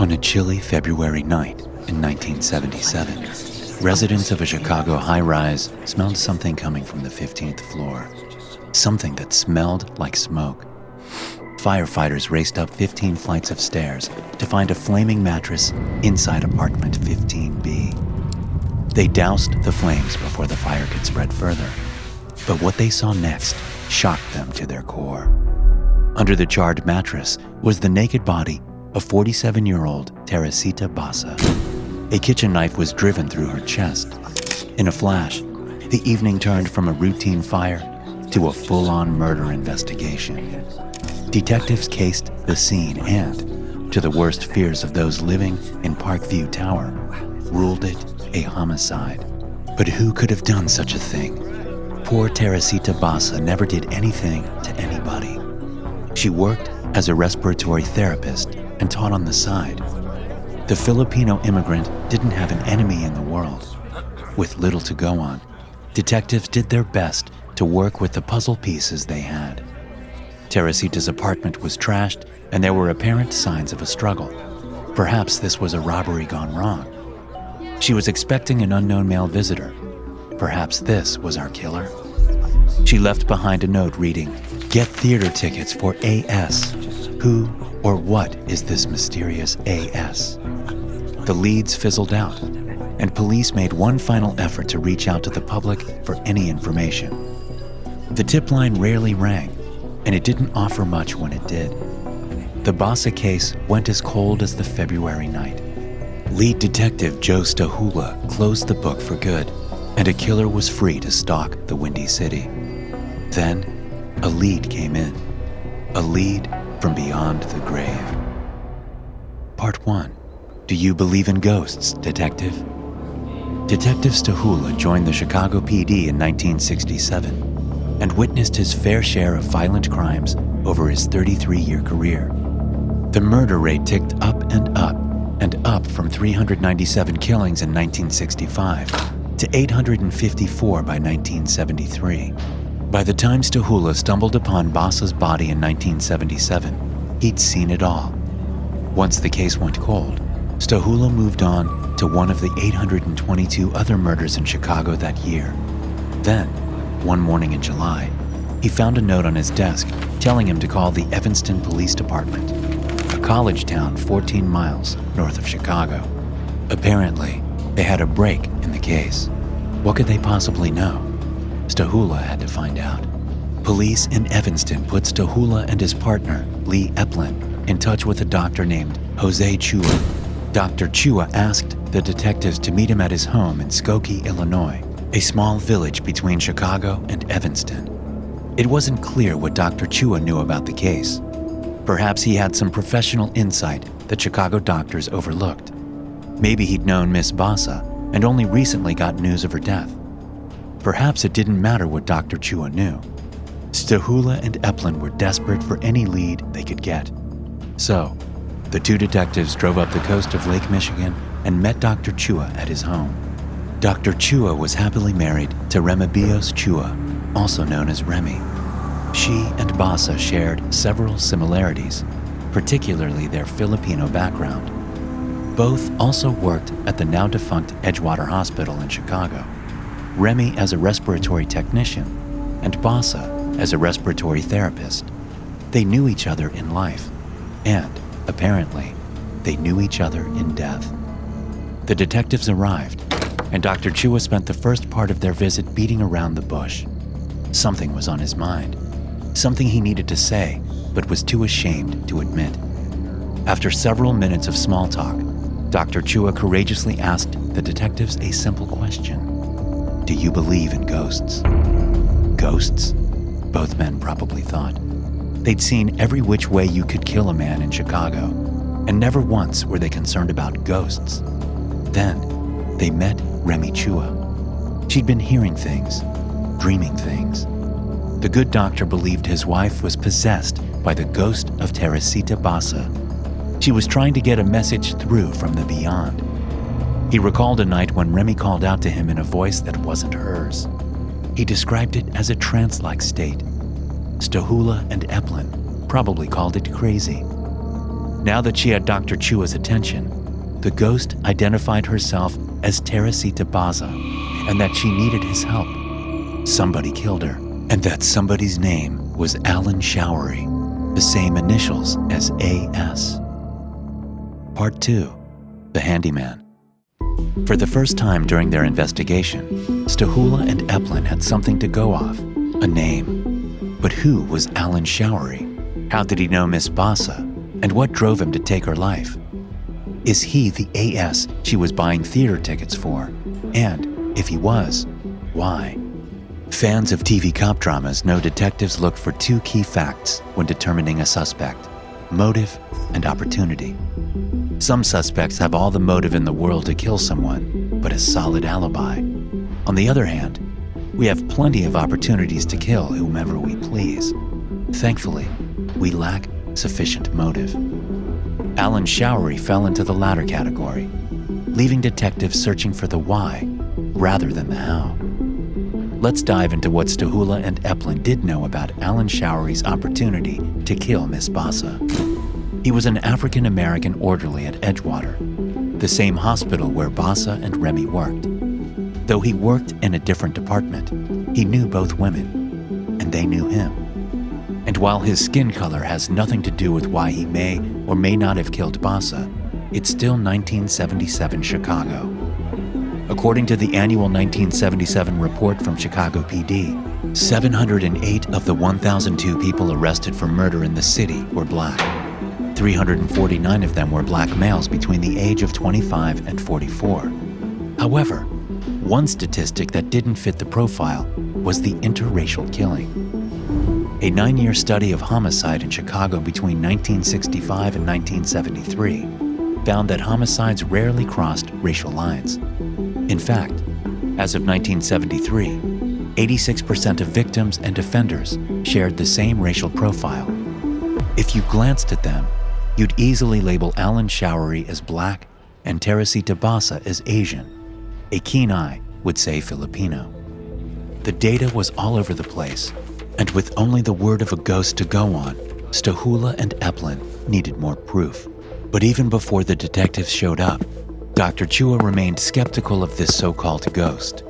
On a chilly February night in 1977, residents of a Chicago high-rise smelled something coming from the 15th floor. Something that smelled like smoke. Firefighters raced up 15 flights of stairs to find a flaming mattress inside apartment 15B. They doused the flames before the fire could spread further. But what they saw next shocked them to their core. Under the charred mattress was the naked body of 47-year-old Teresita Basa. A kitchen knife was driven through her chest. In a flash, the evening turned from a routine fire to a full-on murder investigation. Detectives cased the scene and, to the worst fears of those living in Parkview Tower, ruled it a homicide. But who could have done such a thing? Poor Teresita Basa never did anything to anybody. She worked as a respiratory therapist and taught on the side. The Filipino-Immigrant didn't have an enemy in the world. With little to go on, detectives did their best to work with the puzzle pieces they had. Teresita's apartment was trashed, and there were apparent signs of a struggle. Perhaps this was a robbery gone wrong. She was expecting an unknown male visitor. Perhaps this was our killer. She left behind a note reading, "Get theater tickets for AS. Who or what is this mysterious AS?" The leads fizzled out, and police made one final effort to reach out to the public for any information. The tip line rarely rang, and it didn't offer much when it did. The Basa case went as cold as the February night. Lead detective Joe Stahula closed the book for good, and a killer was free to stalk the Windy City. Then, a lead came in. A lead from beyond the grave. Part 1. Do you believe in ghosts, Detective? Detective Stahula joined the Chicago PD in 1967 and witnessed his fair share of violent crimes over his 33-year career. The murder rate ticked up and up from 397 killings in 1965 to 854 by 1973. By the time Stahula stumbled upon Basa's body in 1977, he'd seen it all. Once the case went cold, Stahula moved on to one of the 822 other murders in Chicago that year. Then, one morning in July, he found a note on his desk telling him to call the Evanston Police Department, a college town 14 miles north of Chicago. Apparently, they had a break in the case. What could they possibly know? Stahula had to find out. Police in Evanston put Stahula and his partner, Lee Eplin, in touch with a doctor named Jose Chua. Dr. Chua asked the detectives to meet him at his home in Skokie, Illinois, a small village between Chicago and Evanston. It wasn't clear what Dr. Chua knew about the case. Perhaps he had some professional insight that Chicago doctors overlooked. Maybe he'd known Miss Basa and only recently got news of her death. Perhaps it didn't matter what Dr. Chua knew. Stahula and Eplin were desperate for any lead they could get. So, the two detectives drove up the coast of Lake Michigan and met Dr. Chua at his home. Dr. Chua was happily married to Remy Chua, also known as Remy. She and Basa shared several similarities, particularly their Filipino background. Both also worked at the now-defunct Edgewater Hospital in Chicago, Remy as a respiratory technician and Basa as a respiratory therapist. They knew each other in life, and, apparently, they knew each other in death. The detectives arrived, and Dr. Chua spent the first part of their visit beating around the bush. Something was on his mind, something he needed to say, but was too ashamed to admit. After several minutes of small talk, Dr. Chua courageously asked the detectives a simple question. Do you believe in ghosts? Ghosts? Both men probably thought. They'd seen every which way you could kill a man in Chicago, and never once were they concerned about ghosts. Then, they met Remy Chua. She'd been hearing things, dreaming things. The good doctor believed his wife was possessed by the ghost of Teresita Basa. She was trying to get a message through from the beyond. He recalled a night when Remy called out to him in a voice that wasn't hers. He described it as a trance-like state. Stahula and Eplin probably called it crazy. Now that she had Dr. Chua's attention, the ghost identified herself as Teresita Basa and that she needed his help. Somebody killed her, and that somebody's name was Allan Showery, the same initials as A.S. Part 2. The Handyman. For the first time during their investigation, Stahula and Eplin had something to go off, a name. But who was Allan Showery? How did he know Miss Basa? And what drove him to take her life? Is he the A.S. she was buying theater tickets for? And if he was, why? Fans of TV cop dramas know detectives look for two key facts when determining a suspect: motive and opportunity. Some suspects have all the motive in the world to kill someone, but a solid alibi. On the other hand, we have plenty of opportunities to kill whomever we please. Thankfully, we lack sufficient motive. Allan Showery fell into the latter category, leaving detectives searching for the why rather than the how. Let's dive into what Stahula and Eplin did know about Allan Showery's opportunity to kill Miss Basa. He was an African-American orderly at Edgewater, the same hospital where Basa and Remy worked. Though he worked in a different department, he knew both women, and they knew him. And while his skin color has nothing to do with why he may or may not have killed Basa, it's still 1977 Chicago. According to the annual 1977 report from Chicago PD, 708 of the 1,002 people arrested for murder in the city were black. 349 of them were black males between the age of 25 and 44. However, one statistic that didn't fit the profile was the interracial killing. A 9-year study of homicide in Chicago between 1965 and 1973 found that homicides rarely crossed racial lines. In fact, as of 1973, 86% of victims and offenders shared the same racial profile. If you glanced at them, you'd easily label Allan Showery as black and Teresita Basa as Asian. A keen eye would say Filipino. The data was all over the place, and with only the word of a ghost to go on, Stahula and Eplin needed more proof. But even before the detectives showed up, Dr. Chua remained skeptical of this so-called ghost.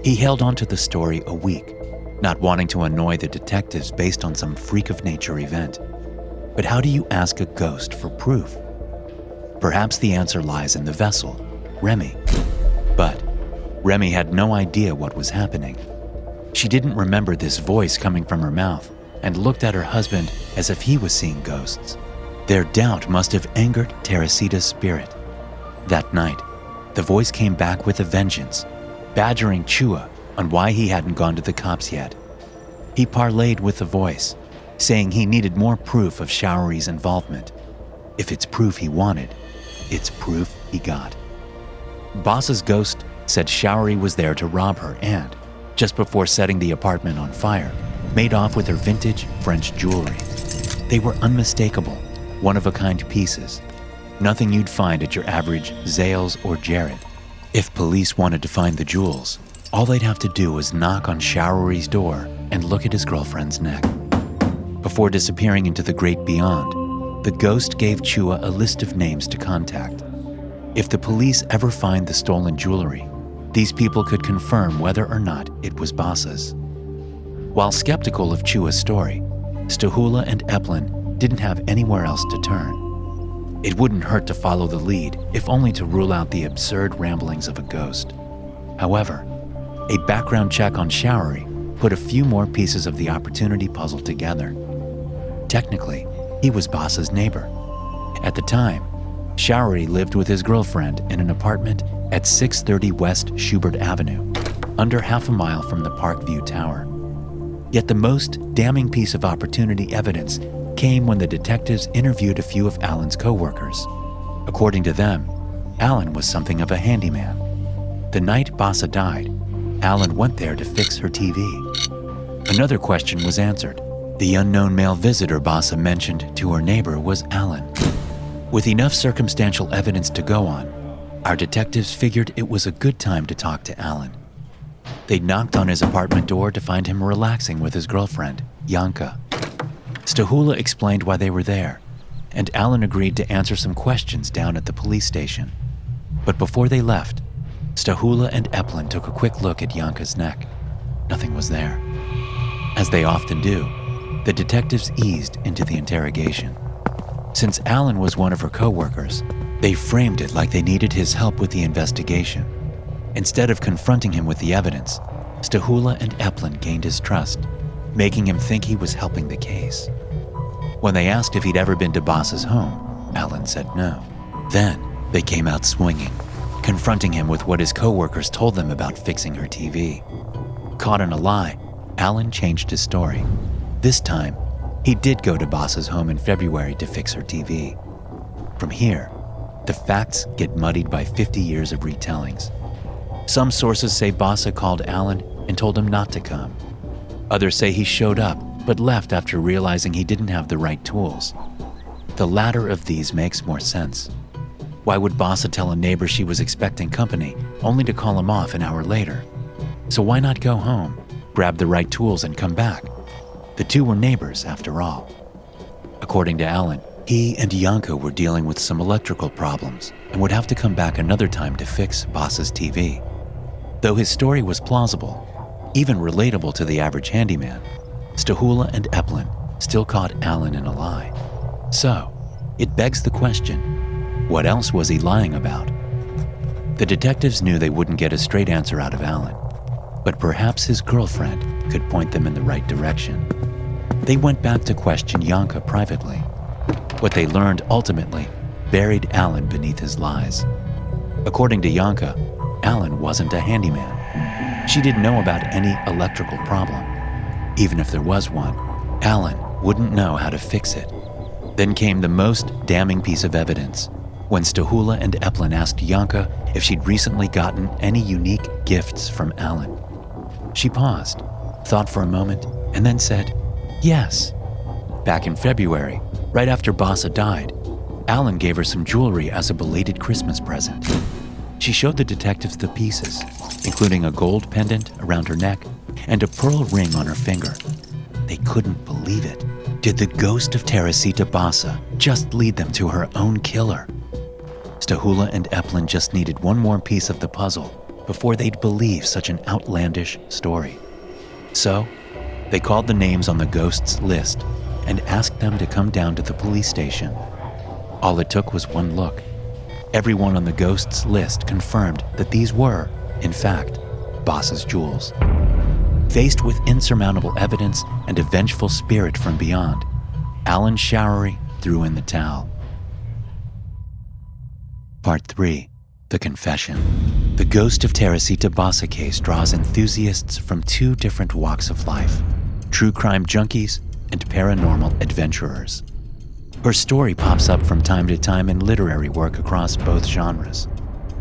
He held on to the story a week, not wanting to annoy the detectives based on some freak of nature event. But how do you ask a ghost for proof? Perhaps the answer lies in the vessel, Remy. But Remy had no idea what was happening. She didn't remember this voice coming from her mouth and looked at her husband as if he was seeing ghosts. Their doubt must have angered Teresita's spirit. That night, the voice came back with a vengeance, badgering Chua on why he hadn't gone to the cops yet. He parlayed with the voice, saying he needed more proof of Showery's involvement. If it's proof he wanted, it's proof he got. Basa's ghost said Showery was there to rob her and, just before setting the apartment on fire, made off with her vintage French jewelry. They were unmistakable, one-of-a-kind pieces. Nothing you'd find at your average Zales or Jared. If police wanted to find the jewels, all they'd have to do was knock on Showery's door and look at his girlfriend's neck. Before disappearing into the great beyond, the ghost gave Chua a list of names to contact. If the police ever find the stolen jewelry, these people could confirm whether or not it was Basa's. While skeptical of Chua's story, Stahula and Eplin didn't have anywhere else to turn. It wouldn't hurt to follow the lead, if only to rule out the absurd ramblings of a ghost. However, a background check on Showery put a few more pieces of the opportunity puzzle together. Technically, he was Basa's neighbor. At the time, Showery lived with his girlfriend in an apartment at 630 West Schubert Avenue, under half a mile from the Parkview Tower. Yet the most damning piece of opportunity evidence came when the detectives interviewed a few of Allan's co-workers. According to them, Allan was something of a handyman. The night Basa died, Allan went there to fix her TV. Another question was answered. The unknown male visitor Basa mentioned to her neighbor was Allan. With enough circumstantial evidence to go on, our detectives figured it was a good time to talk to Allan. They knocked on his apartment door to find him relaxing with his girlfriend, Yanka. Stahula explained why they were there, and Allan agreed to answer some questions down at the police station. But before they left, Stahula and Eplin took a quick look at Yanka's neck. Nothing was there. As they often do, the detectives eased into the interrogation. Since Allan was one of her co-workers, they framed it like they needed his help with the investigation. Instead of confronting him with the evidence, Stahula and Eplin gained his trust, making him think he was helping the case. When they asked if he'd ever been to Basa's home, Allan said no. Then they came out swinging, confronting him with what his co-workers told them about fixing her TV. Caught in a lie, Allan changed his story. This time, he did go to Basa's home in February to fix her TV. From here, the facts get muddied by 50 years of retellings. Some sources say Basa called Allan and told him not to come. Others say he showed up but left after realizing he didn't have the right tools. The latter of these makes more sense. Why would Basa tell a neighbor she was expecting company only to call him off an hour later? So why not go home, grab the right tools and come back? The two were neighbors after all. According to Allan, he and Yanka were dealing with some electrical problems and would have to come back another time to fix Basa's TV. Though his story was plausible, even relatable to the average handyman, Stahula and Eplin still caught Allan in a lie. So, it begs the question, what else was he lying about? The detectives knew they wouldn't get a straight answer out of Allan, but perhaps his girlfriend could point them in the right direction. They went back to question Yanka privately. What they learned ultimately buried Allan beneath his lies. According to Yanka, Allan wasn't a handyman. She didn't know about any electrical problem. Even if there was one, Allan wouldn't know how to fix it. Then came the most damning piece of evidence, when Stahula and Eplin asked Yanka if she'd recently gotten any unique gifts from Allan. She paused, thought for a moment, and then said, yes. Back in February, right after Basa died, Allan gave her some jewelry as a belated Christmas present. She showed the detectives the pieces, including a gold pendant around her neck and a pearl ring on her finger. They couldn't believe it. Did the ghost of Teresita Basa just lead them to her own killer? Stahula and Eplin just needed one more piece of the puzzle before they'd believe such an outlandish story. So, they called the names on the ghost's list and asked them to come down to the police station. All it took was one look. Everyone on the ghost's list confirmed that these were, in fact, Basa's jewels. Faced with insurmountable evidence and a vengeful spirit from beyond, Allan Showery threw in the towel. Part 3. The Confession. The Ghost of Teresita Basa case draws enthusiasts from two different walks of life: true crime junkies and paranormal adventurers. Her story pops up from time to time in literary work across both genres,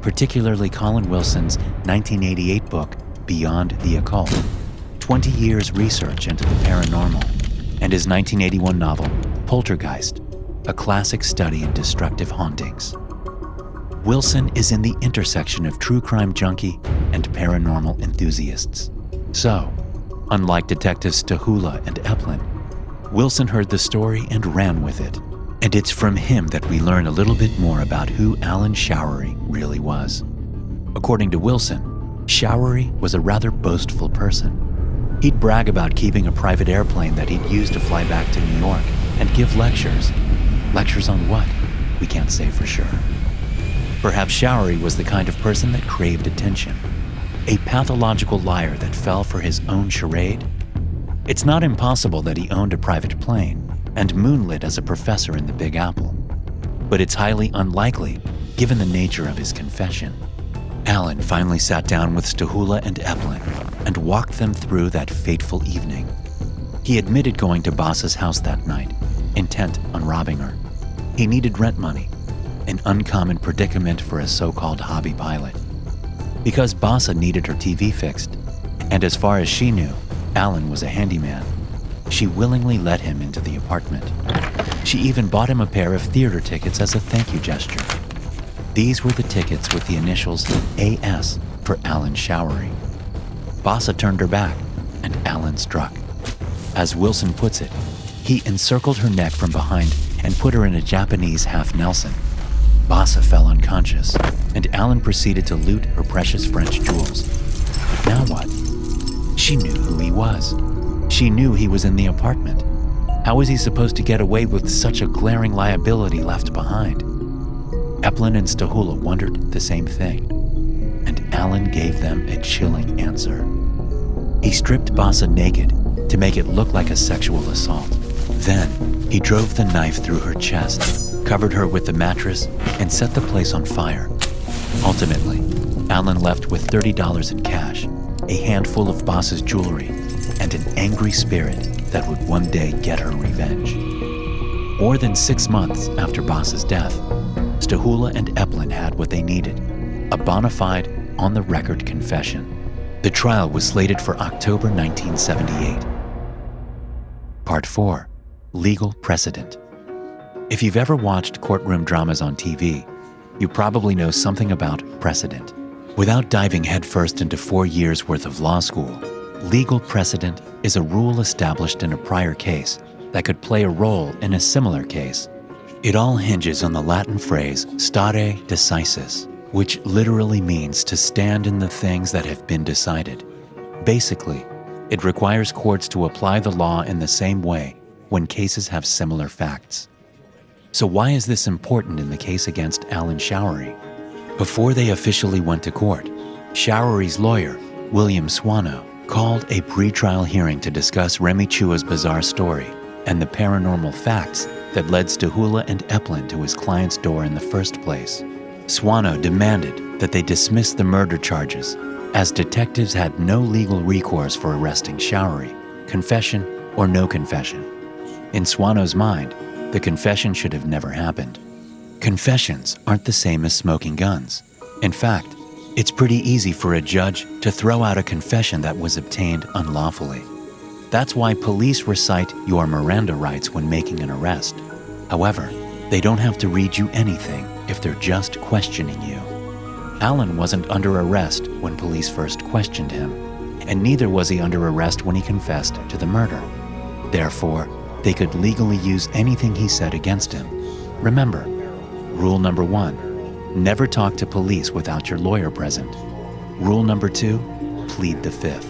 particularly Colin Wilson's 1988 book, Beyond the Occult, 20 years research into the paranormal, and his 1981 novel, Poltergeist, a classic study in destructive hauntings. Wilson is in the intersection of true crime junkie and paranormal enthusiasts. So, unlike detectives Stahula and Eplin, Wilson heard the story and ran with it. And it's from him that we learn a little bit more about who Allan Showery really was. According to Wilson, Showery was a rather boastful person. He'd brag about keeping a private airplane that he'd use to fly back to New York and give lectures. Lectures on what? We can't say for sure. Perhaps Showery was the kind of person that craved attention, a pathological liar that fell for his own charade. It's not impossible that he owned a private plane and moonlit as a professor in the Big Apple, but it's highly unlikely given the nature of his confession. Allan finally sat down with Stahula and Eplin and walked them through that fateful evening. He admitted going to Basa's house that night, intent on robbing her. He needed rent money, an uncommon predicament for a so-called hobby pilot. Because Basa needed her TV fixed, and as far as she knew, Allan was a handyman, she willingly let him into the apartment. She even bought him a pair of theater tickets as a thank you gesture. These were the tickets with the initials AS for Allan Showery. Basa turned her back, and Allan struck. As Wilson puts it, he encircled her neck from behind and put her in a Japanese half Nelson. Basa fell unconscious, and Allan proceeded to loot her precious French jewels. But now what? She knew who he was. She knew he was in the apartment. How was he supposed to get away with such a glaring liability left behind? Eplin and Stahula wondered the same thing, and Allan gave them a chilling answer. He stripped Basa naked to make it look like a sexual assault. Then, he drove the knife through her chest, covered her with the mattress, and set the place on fire. Ultimately, Allan left with $30 in cash, a handful of Basa's jewelry, and an angry spirit that would one day get her revenge. More than 6 months after Basa's death, Stahula and Eplin had what they needed, a bona fide, on-the-record confession. The trial was slated for October 1978. Part 4. Legal Precedent. If you've ever watched courtroom dramas on TV, you probably know something about precedent. Without diving headfirst into 4 years' worth of law school, legal precedent is a rule established in a prior case that could play a role in a similar case. It all hinges on the Latin phrase stare decisis, which literally means to stand in the things that have been decided. Basically, it requires courts to apply the law in the same way when cases have similar facts. So why is this important in the case against Allan Showery? Before they officially went to court, Showery's lawyer, William Swano, called a pretrial hearing to discuss Remy Chua's bizarre story and the paranormal facts that led Stahula and Eplin to his client's door in the first place. Swano demanded that they dismiss the murder charges, as detectives had no legal recourse for arresting Showery, confession or no confession. In Swano's mind, the confession should have never happened. Confessions aren't the same as smoking guns. In fact, it's pretty easy for a judge to throw out a confession that was obtained unlawfully. That's why police recite your Miranda rights when making an arrest. However, they don't have to read you anything if they're just questioning you. Allan wasn't under arrest when police first questioned him, and neither was he under arrest when he confessed to the murder. Therefore, they could legally use anything he said against him. Remember, rule number 1, never talk to police without your lawyer present. Rule number 2, plead the fifth.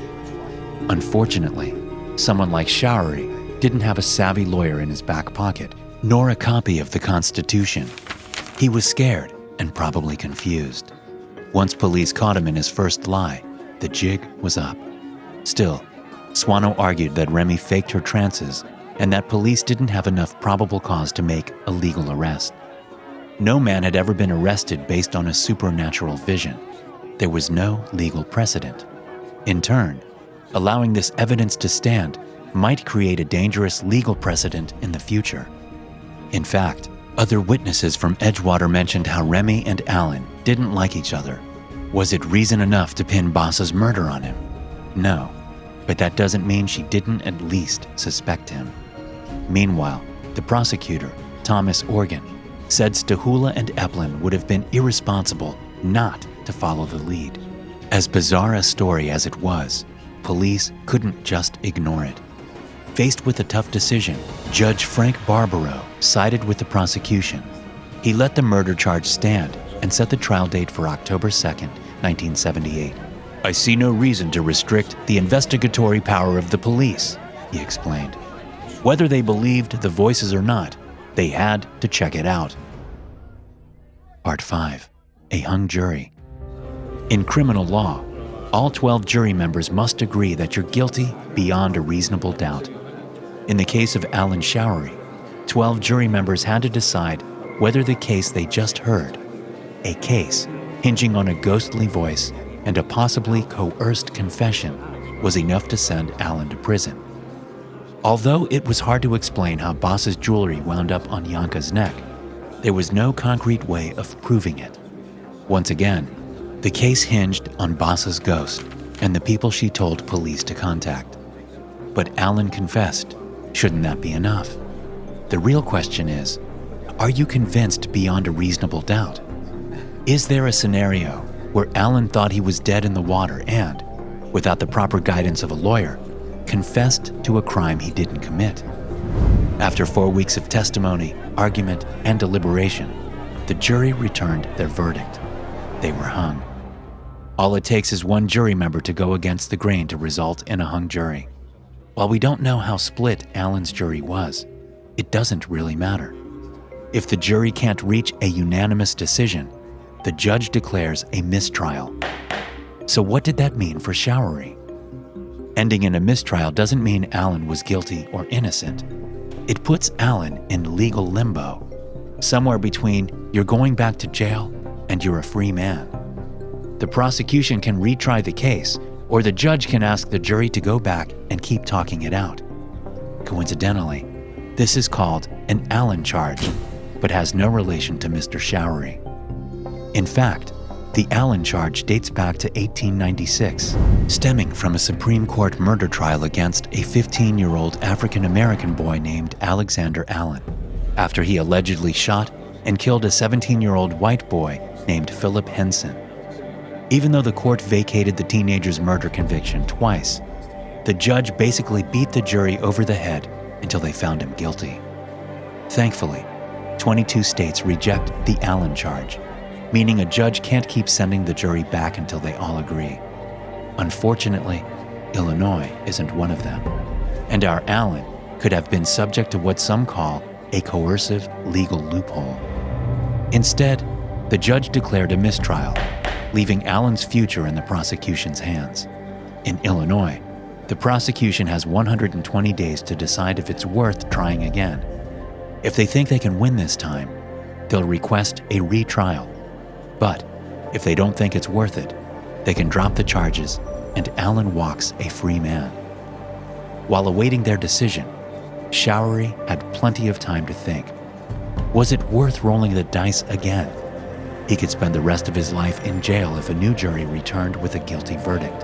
Unfortunately, someone like Showery didn't have a savvy lawyer in his back pocket, nor a copy of the Constitution. He was scared and probably confused. Once police caught him in his first lie, the jig was up. Still, Swano argued that Remy faked her trances and that police didn't have enough probable cause to make a legal arrest. No man had ever been arrested based on a supernatural vision. There was no legal precedent. In turn, allowing this evidence to stand might create a dangerous legal precedent in the future. In fact, other witnesses from Edgewater mentioned how Remy and Allan didn't like each other. Was it reason enough to pin Basa's murder on him? No, but that doesn't mean she didn't at least suspect him. Meanwhile, the prosecutor, Thomas Organ, said Stahula and Eplin would have been irresponsible not to follow the lead. As bizarre a story as it was, police couldn't just ignore it. Faced with a tough decision, Judge Frank Barbaro sided with the prosecution. He let the murder charge stand and set the trial date for October 2nd, 1978. "I see no reason to restrict the investigatory power of the police," he explained. Whether they believed the voices or not, they had to check it out. Part 5. A hung jury. In criminal law, all 12 jury members must agree that you're guilty beyond a reasonable doubt. In the case of Allan Showery, 12 jury members had to decide whether the case they just heard, a case hinging on a ghostly voice and a possibly coerced confession, was enough to send Allan to prison. Although it was hard to explain how Basa's jewelry wound up on Yanka's neck, there was no concrete way of proving it. Once again, the case hinged on Basa's ghost and the people she told police to contact. But Allan confessed. Shouldn't that be enough? The real question is, are you convinced beyond a reasonable doubt? Is there a scenario where Allan thought he was dead in the water and, without the proper guidance of a lawyer, confessed to a crime he didn't commit? After 4 weeks of testimony, argument, and deliberation, the jury returned their verdict. They were hung. All it takes is one jury member to go against the grain to result in a hung jury. While we don't know how split Allan's jury was, it doesn't really matter. If the jury can't reach a unanimous decision, the judge declares a mistrial. So what did that mean for Showery? Ending in a mistrial doesn't mean Allan was guilty or innocent. It puts Allan in legal limbo, somewhere between you're going back to jail and you're a free man. The prosecution can retry the case, or the judge can ask the jury to go back and keep talking it out. Coincidentally, this is called an Allan charge, but has no relation to Mr. Showery. In fact, the Allan charge dates back to 1896, stemming from a Supreme Court murder trial against a 15-year-old African-American boy named Alexander Allan, after he allegedly shot and killed a 17-year-old white boy named Philip Henson. Even though the court vacated the teenager's murder conviction twice, the judge basically beat the jury over the head until they found him guilty. Thankfully, 22 states reject the Allan charge, meaning a judge can't keep sending the jury back until they all agree. Unfortunately, Illinois isn't one of them, and our Allan could have been subject to what some call a coercive legal loophole. Instead, the judge declared a mistrial, leaving Allan's future in the prosecution's hands. In Illinois, the prosecution has 120 days to decide if it's worth trying again. If they think they can win this time, they'll request a retrial. But if they don't think it's worth it, they can drop the charges and Allan walks a free man. While awaiting their decision, Showery had plenty of time to think. Was it worth rolling the dice again? He could spend the rest of his life in jail if a new jury returned with a guilty verdict.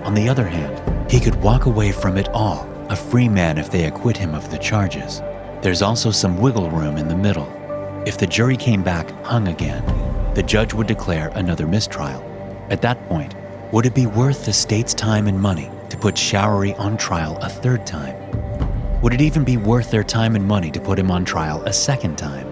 On the other hand, he could walk away from it all, a free man if they acquit him of the charges. There's also some wiggle room in the middle. If the jury came back hung again, the judge would declare another mistrial. At that point, would it be worth the state's time and money to put Showery on trial a third time? Would it even be worth their time and money to put him on trial a second time?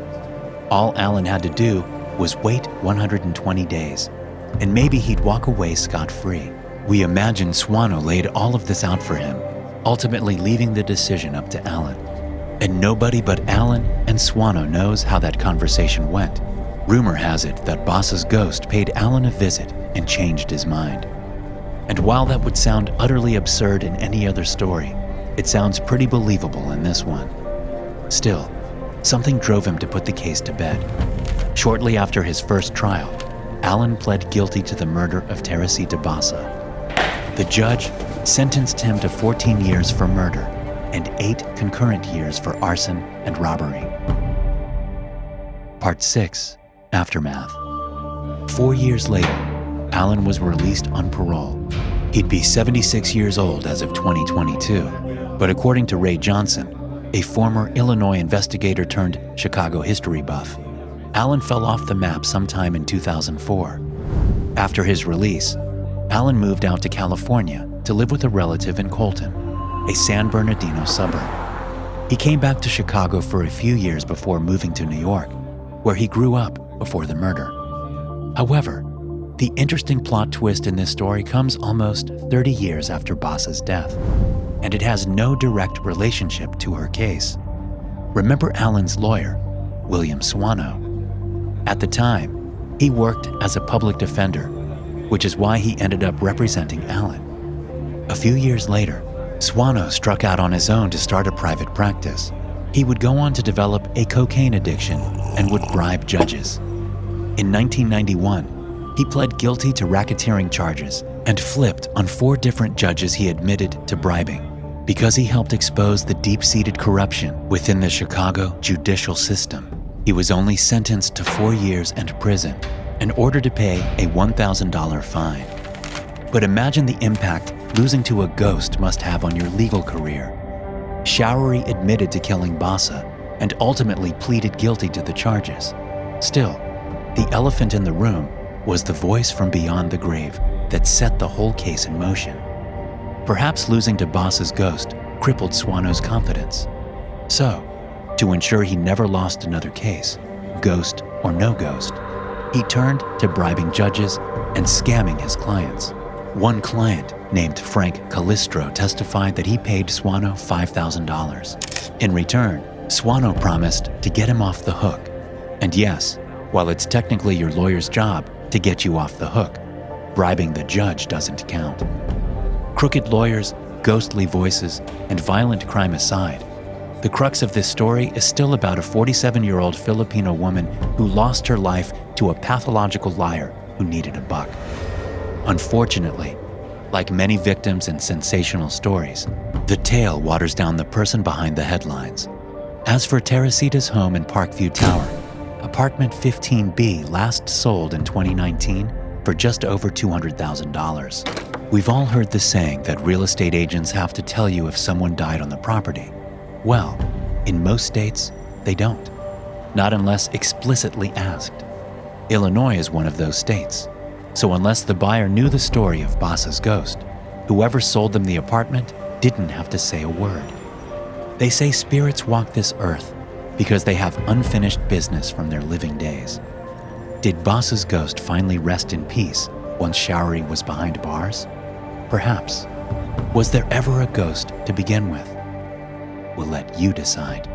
All Allan had to do was wait 120 days, and maybe he'd walk away scot-free. We imagine Swano laid all of this out for him, ultimately leaving the decision up to Allan. And nobody but Allan and Swano knows how that conversation went. Rumor has it that Basa's ghost paid Allan a visit and changed his mind. And while that would sound utterly absurd in any other story, it sounds pretty believable in this one. Still, something drove him to put the case to bed. Shortly after his first trial, Allan pled guilty to the murder of Teresita Basa. The judge sentenced him to 14 years for murder and 8 concurrent years for arson and robbery. Part 6. Aftermath. 4 years later, Allan was released on parole. He'd be 76 years old as of 2022, but according to Ray Johnson, a former Illinois investigator turned Chicago history buff, Allan fell off the map sometime in 2004. After his release, Allan moved out to California to live with a relative in Colton, a San Bernardino suburb. He came back to Chicago for a few years before moving to New York, where he grew up before the murder. However, the interesting plot twist in this story comes almost 30 years after Basa's death, and it has no direct relationship to her case. Remember Allan's lawyer, William Swano? At the time, he worked as a public defender, which is why he ended up representing Allan. A few years later, Swano struck out on his own to start a private practice. He would go on to develop a cocaine addiction and would bribe judges. In 1991, he pled guilty to racketeering charges and flipped on 4 different judges he admitted to bribing because he helped expose the deep-seated corruption within the Chicago judicial system. He was only sentenced to 4 years and prison and ordered to pay a $1,000 fine. But imagine the impact losing to a ghost must have on your legal career. Showery admitted to killing Basa and ultimately pleaded guilty to the charges. Still, the elephant in the room was the voice from beyond the grave that set the whole case in motion. Perhaps losing to Basa's ghost crippled Swano's confidence. So, To ensure he never lost another case, ghost or no ghost, he turned to bribing judges and scamming his clients. One client, named Frank Calistro, testified that he paid Suano $5,000. In return, Suano promised to get him off the hook. And yes, while it's technically your lawyer's job to get you off the hook, bribing the judge doesn't count. Crooked lawyers, ghostly voices, and violent crime aside, the crux of this story is still about a 47-year-old Filipino woman who lost her life to a pathological liar who needed a buck. Unfortunately, like many victims in sensational stories, the tale waters down the person behind the headlines. As for Teresita's home in Parkview Tower, apartment 15B last sold in 2019 for just over $200,000. We've all heard the saying that real estate agents have to tell you if someone died on the property. Well, in most states, they don't. Not unless explicitly asked. Illinois is one of those states. So unless the buyer knew the story of Basa's ghost, whoever sold them the apartment didn't have to say a word. They say spirits walk this earth because they have unfinished business from their living days. Did Basa's ghost finally rest in peace once Showery was behind bars? Perhaps. Was there ever a ghost to begin with? We'll let you decide.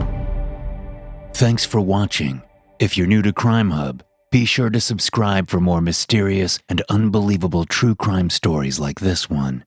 Thanks for watching. If you're new to Crimehub, be sure to subscribe for more mysterious and unbelievable true crime stories like this one.